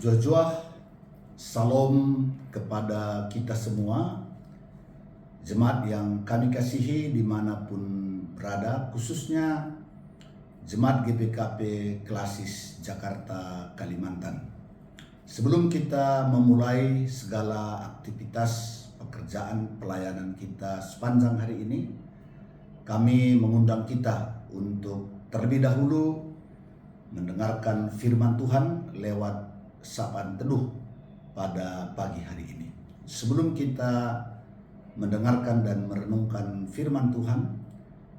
Jua-jua, salam kepada kita semua, jemaat yang kami kasihi dimanapun berada, khususnya jemaat GBKP Klasis Jakarta, Kalimantan. Sebelum kita memulai segala aktivitas pekerjaan pelayanan kita sepanjang hari ini, kami mengundang kita untuk terlebih dahulu mendengarkan firman Tuhan lewat sapaan teduh pada pagi hari ini. Sebelum kita mendengarkan dan merenungkan firman Tuhan,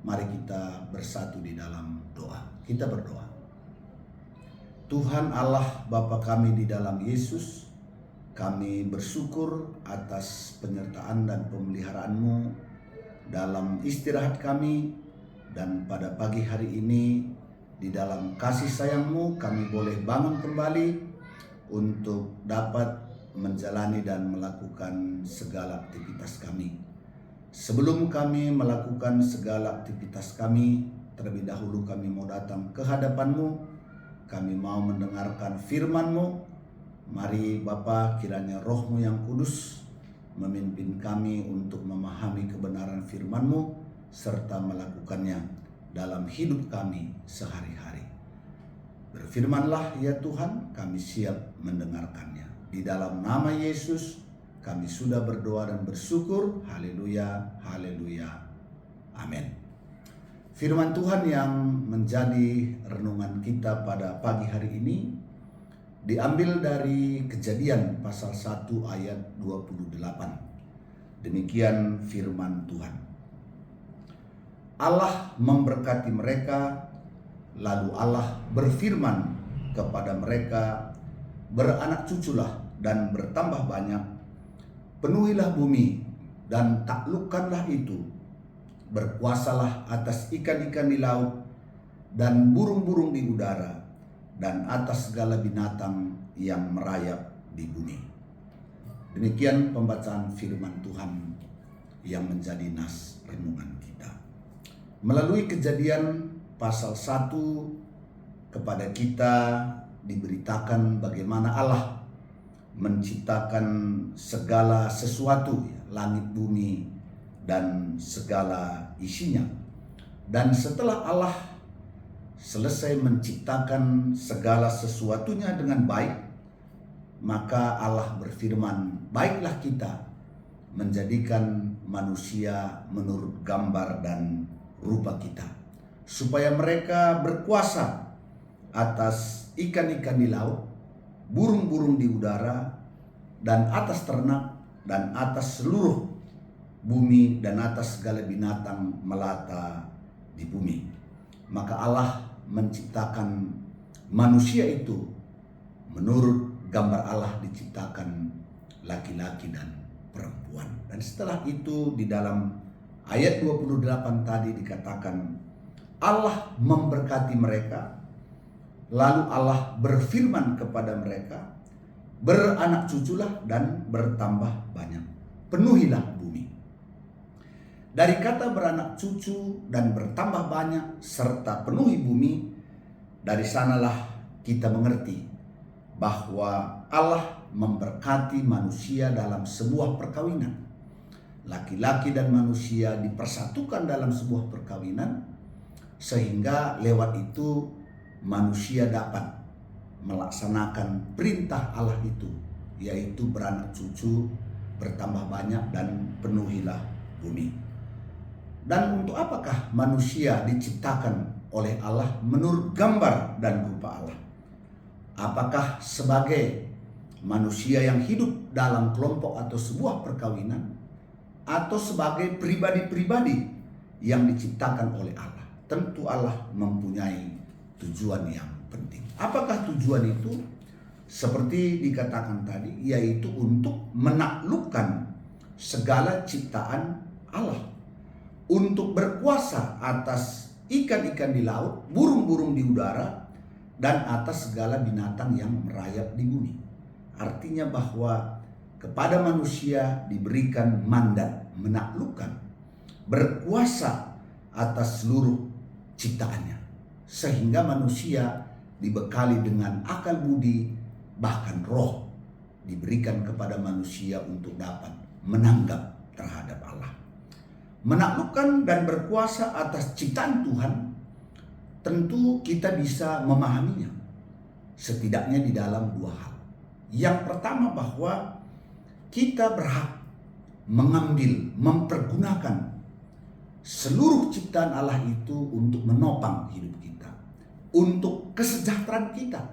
mari kita bersatu di dalam doa. Kita berdoa. Tuhan Allah Bapa kami di dalam Yesus, kami bersyukur atas penyertaan dan pemeliharaan-Mu dalam istirahat kami, dan pada pagi hari ini di dalam kasih sayang-Mu kami boleh bangun kembali untuk dapat menjalani dan melakukan segala aktivitas kami. Sebelum kami melakukan segala aktivitas kami, terlebih dahulu kami mau datang ke hadapan-Mu. Kami mau mendengarkan firman-Mu. Mari Bapa, kiranya Roh-Mu yang kudus memimpin kami untuk memahami kebenaran firman-Mu serta melakukannya dalam hidup kami sehari-hari. Berfirmanlah ya Tuhan, kami siap mendengarkannya. Di dalam nama Yesus kami sudah berdoa dan bersyukur. Haleluya, haleluya, amin. Firman Tuhan yang menjadi renungan kita pada pagi hari ini diambil dari Kejadian pasal 1 ayat 28. Demikian firman Tuhan. Allah memberkati mereka, lalu Allah berfirman kepada mereka, beranak cuculah dan bertambah banyak, penuhilah bumi dan taklukkanlah itu, berkuasalah atas ikan-ikan di laut dan burung-burung di udara dan atas segala binatang yang merayap di bumi. Demikian pembacaan firman Tuhan yang menjadi nas renungan kita. Melalui Kejadian pasal 1 kepada kita diberitakan bagaimana Allah menciptakan segala sesuatu, langit bumi dan segala isinya. Dan setelah Allah selesai menciptakan segala sesuatunya dengan baik, maka Allah berfirman, baiklah kita menjadikan manusia menurut gambar dan rupa kita, supaya mereka berkuasa atas ikan-ikan di laut, burung-burung di udara, dan atas ternak, dan atas seluruh bumi, dan atas segala binatang melata di bumi. Maka Allah menciptakan manusia itu menurut gambar Allah, diciptakan laki-laki dan perempuan. Dan setelah itu di dalam ayat 28 tadi dikatakan Allah memberkati mereka, lalu Allah berfirman kepada mereka, beranak cuculah dan bertambah banyak, penuhilah bumi. Dari kata beranak cucu dan bertambah banyak serta penuhi bumi, dari sanalah kita mengerti bahwa Allah memberkati manusia dalam sebuah perkawinan. Laki-laki dan manusia dipersatukan dalam sebuah perkawinan, sehingga lewat itu manusia dapat melaksanakan perintah Allah itu, yaitu beranak cucu, bertambah banyak, dan penuhilah bumi. Dan untuk apakah manusia diciptakan oleh Allah menurut gambar dan rupa Allah? Apakah sebagai manusia yang hidup dalam kelompok atau sebuah perkawinan, atau sebagai pribadi-pribadi yang diciptakan oleh Allah? Tentu Allah mempunyai tujuan yang penting. Apakah tujuan itu? Seperti dikatakan tadi, yaitu untuk menaklukkan segala ciptaan Allah, untuk berkuasa atas ikan-ikan di laut, burung-burung di udara, dan atas segala binatang yang merayap di bumi. Artinya bahwa kepada manusia diberikan mandat menaklukkan, berkuasa atas seluruh ciptaannya, sehingga manusia dibekali dengan akal budi bahkan roh diberikan kepada manusia untuk dapat menanggap terhadap Allah. Menaklukkan dan berkuasa atas ciptaan Tuhan, tentu kita bisa memahaminya setidaknya di dalam dua hal. Yang pertama, bahwa kita berhak mengambil, mempergunakan seluruh ciptaan Allah itu untuk menopang hidup kita, untuk kesejahteraan kita.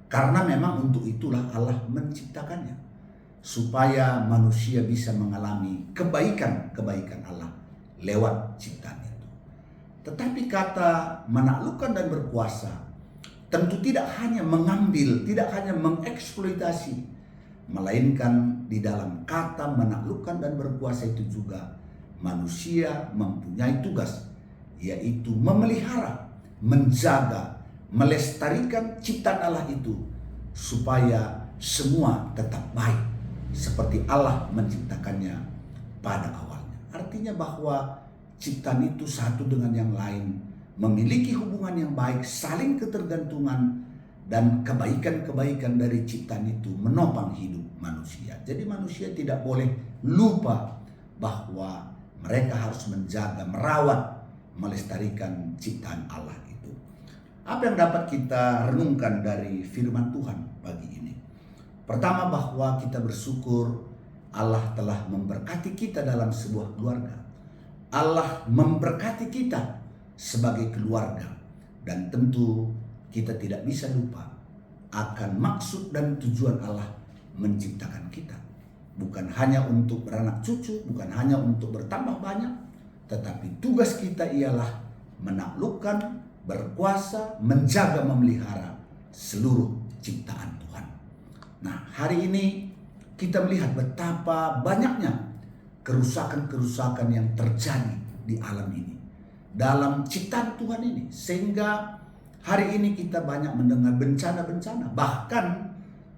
Karena memang untuk itulah Allah menciptakannya, supaya manusia bisa mengalami kebaikan-kebaikan Allah lewat ciptaan itu. Tetapi kata menaklukkan dan berkuasa tentu tidak hanya mengambil, tidak hanya mengeksploitasi, melainkan di dalam kata menaklukkan dan berkuasa itu juga manusia mempunyai tugas, yaitu memelihara, menjaga, melestarikan ciptaan Allah itu supaya semua tetap baik seperti Allah menciptakannya pada awalnya. Artinya bahwa ciptaan itu satu dengan yang lain memiliki hubungan yang baik, saling ketergantungan, dan kebaikan-kebaikan dari ciptaan itu menopang hidup manusia. Jadi manusia tidak boleh lupa bahwa mereka harus menjaga, merawat, melestarikan ciptaan Allah itu. Apa yang dapat kita renungkan dari firman Tuhan pagi ini? Pertama, bahwa kita bersyukur Allah telah memberkati kita dalam sebuah keluarga. Allah memberkati kita sebagai keluarga, dan tentu kita tidak bisa lupa akan maksud dan tujuan Allah menciptakan kita. Bukan hanya untuk beranak cucu, bukan hanya untuk bertambah banyak, tetapi tugas kita ialah menaklukkan, berkuasa, menjaga, memelihara seluruh ciptaan Tuhan. Nah, hari ini kita melihat betapa banyaknya kerusakan-kerusakan yang terjadi di alam ini, dalam ciptaan Tuhan ini, sehingga hari ini kita banyak mendengar bencana-bencana. Bahkan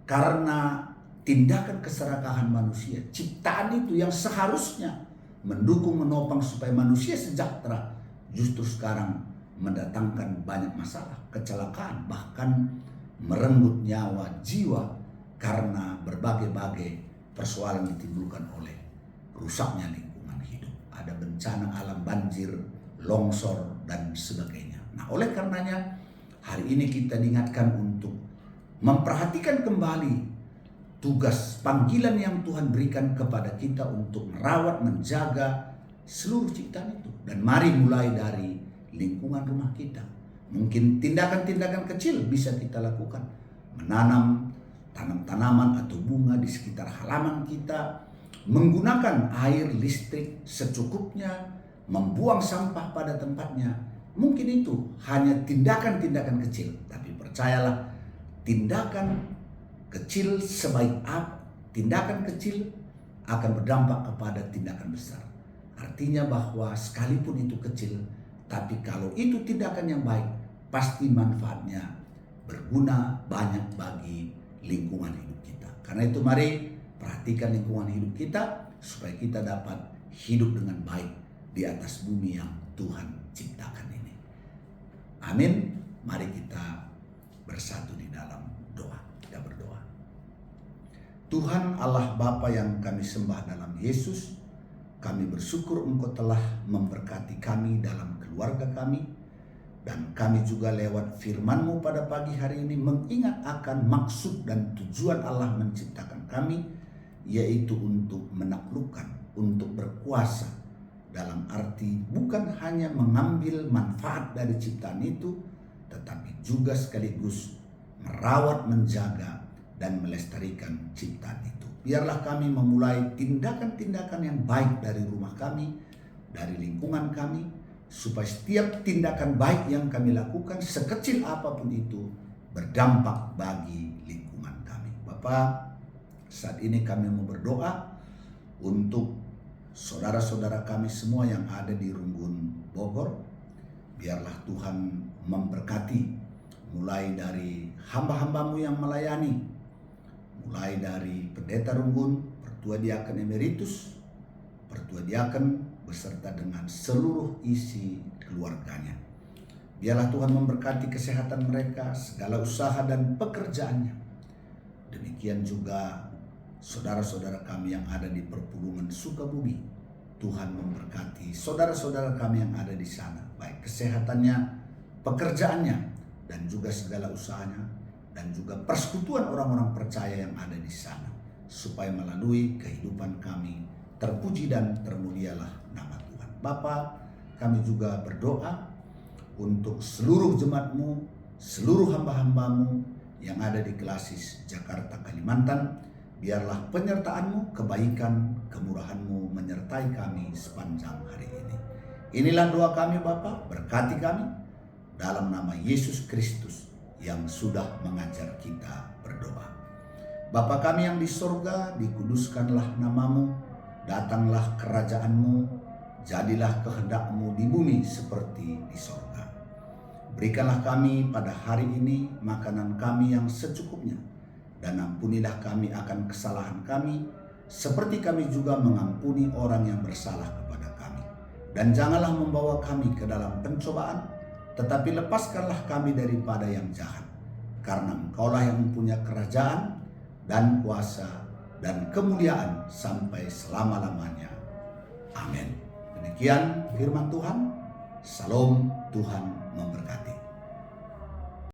karena tindakan keserakahan manusia, ciptaan itu yang seharusnya mendukung, menopang supaya manusia sejahtera, justru sekarang mendatangkan banyak masalah, kecelakaan, bahkan merenggut nyawa, jiwa, karena berbagai-bagai persoalan ditimbulkan oleh rusaknya lingkungan hidup. Ada bencana alam, banjir, longsor, dan sebagainya. Nah, oleh karenanya hari ini kita diingatkan untuk memperhatikan kembali tugas panggilan yang Tuhan berikan kepada kita untuk merawat, menjaga seluruh ciptaan itu. Dan mari mulai dari lingkungan rumah kita. Mungkin tindakan-tindakan kecil bisa kita lakukan. Menanam tanam-tanaman atau bunga di sekitar halaman kita, menggunakan air listrik secukupnya, membuang sampah pada tempatnya. Mungkin itu hanya tindakan-tindakan kecil, tapi percayalah, tindakan kecil sebaik apa, tindakan kecil akan berdampak kepada tindakan besar. Artinya bahwa sekalipun itu kecil, tapi kalau itu tindakan yang baik, pasti manfaatnya berguna banyak bagi lingkungan hidup kita. Karena itu mari perhatikan lingkungan hidup kita supaya kita dapat hidup dengan baik di atas bumi yang Tuhan ciptakan ini. Amin. Mari kita bersatu di dalam doa. Kita berdoa. Tuhan Allah Bapa yang kami sembah dalam Yesus, kami bersyukur Engkau telah memberkati kami dalam keluarga kami, dan kami juga lewat firman-Mu pada pagi hari ini mengingat akan maksud dan tujuan Allah menciptakan kami, yaitu untuk menaklukkan, untuk berkuasa, dalam arti bukan hanya mengambil manfaat dari ciptaan itu, tetapi juga sekaligus merawat, menjaga, dan melestarikan ciptaan itu. Biarlah kami memulai tindakan-tindakan yang baik dari rumah kami, dari lingkungan kami, supaya setiap tindakan baik yang kami lakukan, sekecil apapun itu, berdampak bagi lingkungan kami. Bapa, saat ini kami mau berdoa untuk saudara-saudara kami semua yang ada di Runggun Bogor. Biarlah Tuhan memberkati, mulai dari hamba-hamba-Mu yang melayani, mulai dari pendeta Runggun, Pertua Diaken Emeritus, Pertua Diaken, beserta dengan seluruh isi keluarganya. Biarlah Tuhan memberkati kesehatan mereka, segala usaha dan pekerjaannya. Demikian juga saudara-saudara kami yang ada di Perpulungan Sukabumi. Tuhan memberkati saudara-saudara kami yang ada di sana, baik kesehatannya, pekerjaannya, dan juga segala usahanya, dan juga persekutuan orang-orang percaya yang ada di sana, supaya melalui kehidupan kami terpuji dan termulialah nama Tuhan. Bapa, kami juga berdoa untuk seluruh jemaat-Mu, seluruh hamba-hamba-Mu yang ada di Kelasis, Jakarta, Kalimantan. Biarlah penyertaan-Mu, kebaikan, kemurahan-Mu menyertai kami sepanjang hari ini. Inilah doa kami Bapa, berkati kami dalam nama Yesus Kristus yang sudah mengajar kita berdoa. Bapa kami yang di sorga, dikuduskanlah nama-Mu, datanglah kerajaan-Mu, jadilah kehendak-Mu di bumi seperti di sorga. Berikanlah kami pada hari ini makanan kami yang secukupnya, dan ampunilah kami akan kesalahan kami, seperti kami juga mengampuni orang yang bersalah kepada kami. Dan janganlah membawa kami ke dalam pencobaan, tetapi lepaskanlah kami daripada yang jahat. Karena Engkaulah yang mempunyai kerajaan dan kuasa dan kemuliaan sampai selama-lamanya. Amin. Demikian firman Tuhan. Salam, Tuhan